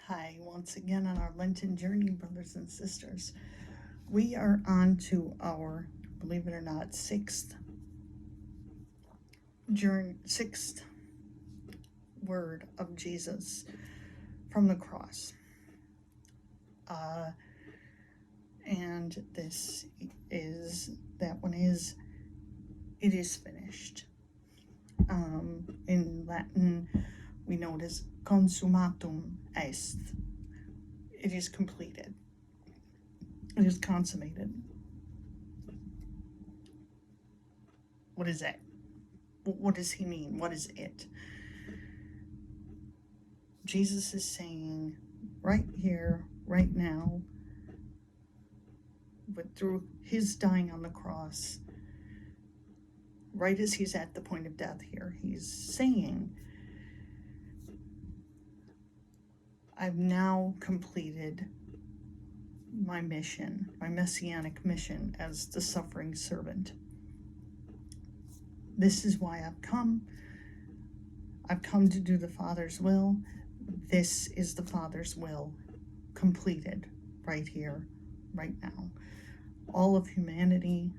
Hi, once again on our Lenten journey, brothers and sisters. We are on to our, believe it or not, sixth word of Jesus from the cross. And that one is, it is finished. In Latin, we know it as consummatum est. It is completed. It is consummated. What is that? What does he mean? What is it? Jesus is saying right here, right now, but through his dying on the cross, right as he's at the point of death here, he's saying, I've now completed my mission, my messianic mission as the suffering servant. This is why I've come. I've come to do the Father's will. This is the Father's will, completed right here, right now. All of humanity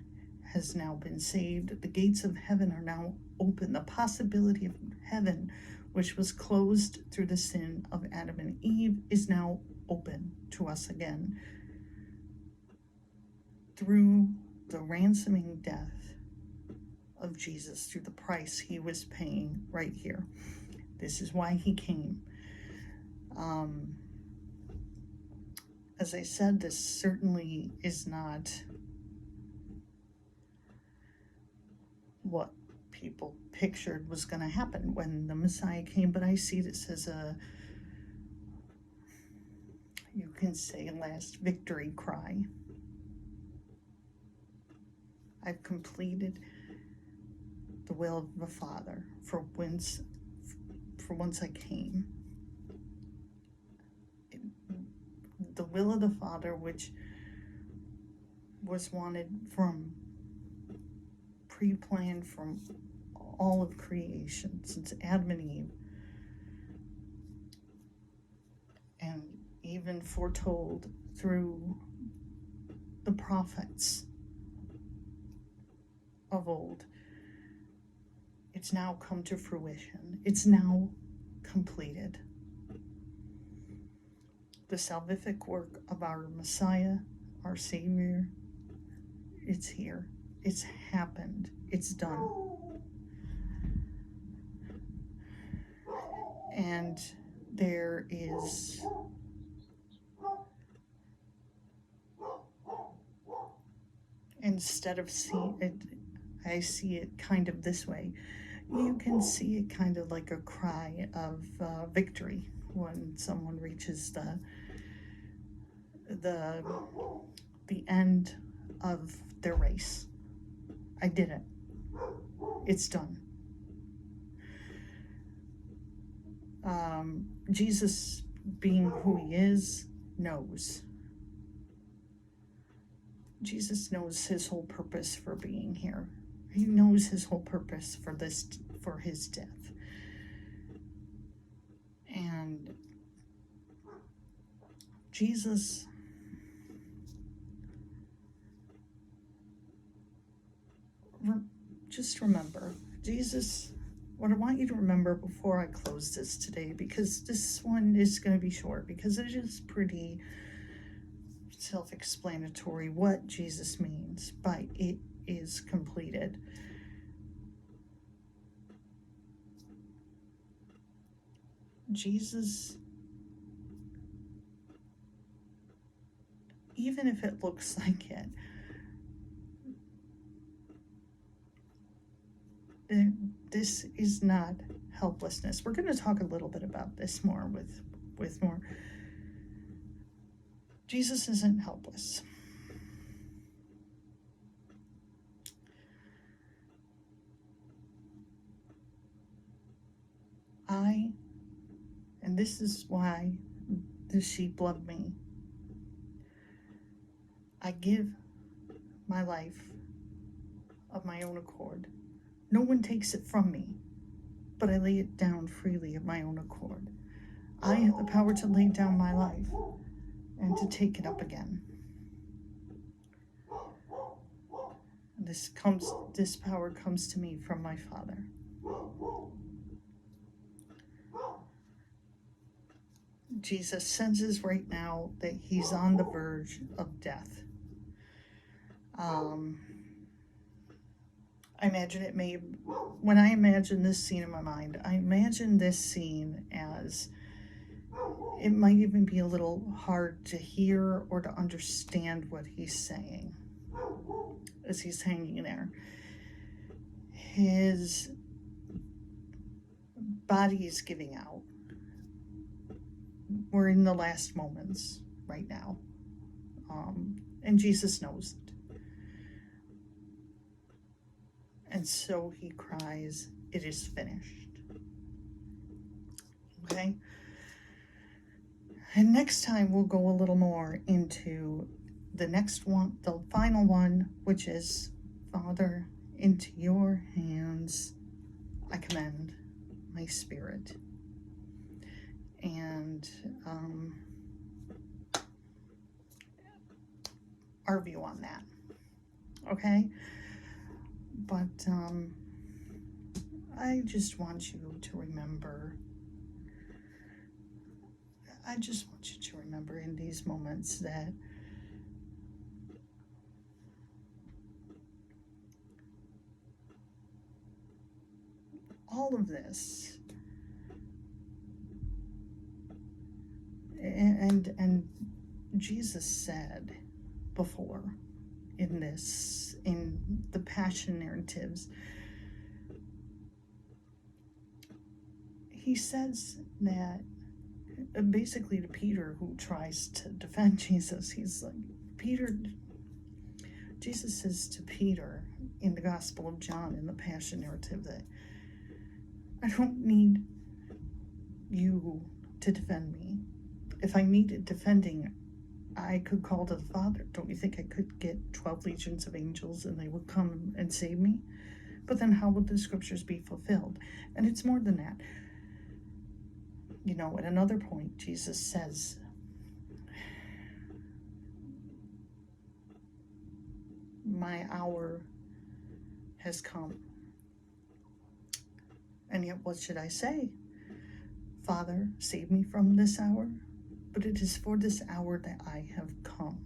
has now been saved. The gates of heaven are now open. The possibility of heaven, which was closed through the sin of Adam and Eve, is now open to us again through the ransoming death of Jesus, through the price he was paying right here. This is why he came. As I said, this certainly is not what people pictured was going to happen when the Messiah came, but I see this as you can say, last victory cry. I've completed the will of the Father for once I came. The will of the Father, which was wanted from pre-planned from all of creation, since Adam and Eve, and even foretold through the prophets of old. It's now come to fruition. It's now completed. The salvific work of our Messiah, our Savior, it's here. It's happened. It's done. And there is instead of seeing it, I see it kind of this way. You can see it kind of like a cry of victory when someone reaches the end of their race. I did it. It's done. Jesus, being who he is, knows. Jesus knows his whole purpose for being here. He knows his whole purpose for his death. And Jesus just remember, Jesus, what I want you to remember before I close this today, because this one is going to be short, because it is pretty self-explanatory what Jesus means by it is completed. Jesus, even if it looks like it, this is not helplessness. We're going to talk a little bit about this more with more. Jesus isn't helpless. And this is why the sheep love me. I give my life of my own accord. No one takes it from me, but I lay it down freely of my own accord. I have the power to lay down my life and to take it up again. This power comes to me from my Father. Jesus senses right now that he's on the verge of death. I imagine when I imagine this scene in my mind, I imagine this scene as, it might even be a little hard to hear or to understand what he's saying as he's hanging there. His body is giving out. We're in the last moments right now. And Jesus knows it. And so he cries, "It is finished." Okay? And next time we'll go a little more into the next one, the final one, which is, "Father, into your hands I commend my spirit." And our view on that. Okay? But I just want you to remember, in these moments that all of this and Jesus said before in the Passion narratives, he says that basically to Peter, who tries to defend Jesus, he's like, Jesus says to Peter in the Gospel of John, in the Passion narrative, that I don't need you to defend me. If I needed defending, I could call to the Father. Don't you think I could get 12 legions of angels and they would come and save me? But then how would the scriptures be fulfilled? And it's more than that. At another point, Jesus says, "My hour has come." And yet, what should I say? "Father, save me from this hour." But it is for this hour that I have come.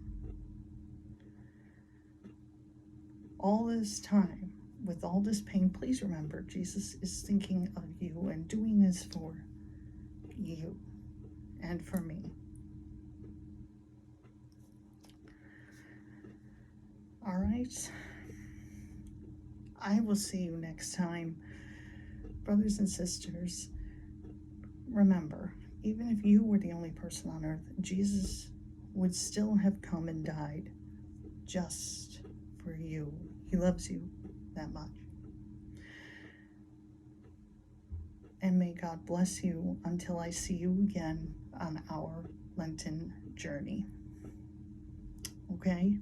All this time, with all this pain, please remember, Jesus is thinking of you and doing this for you and for me. All right. I will see you next time. Brothers and sisters, remember, even if you were the only person on earth, Jesus would still have come and died just for you. He loves you that much. And may God bless you until I see you again on our Lenten journey. Okay?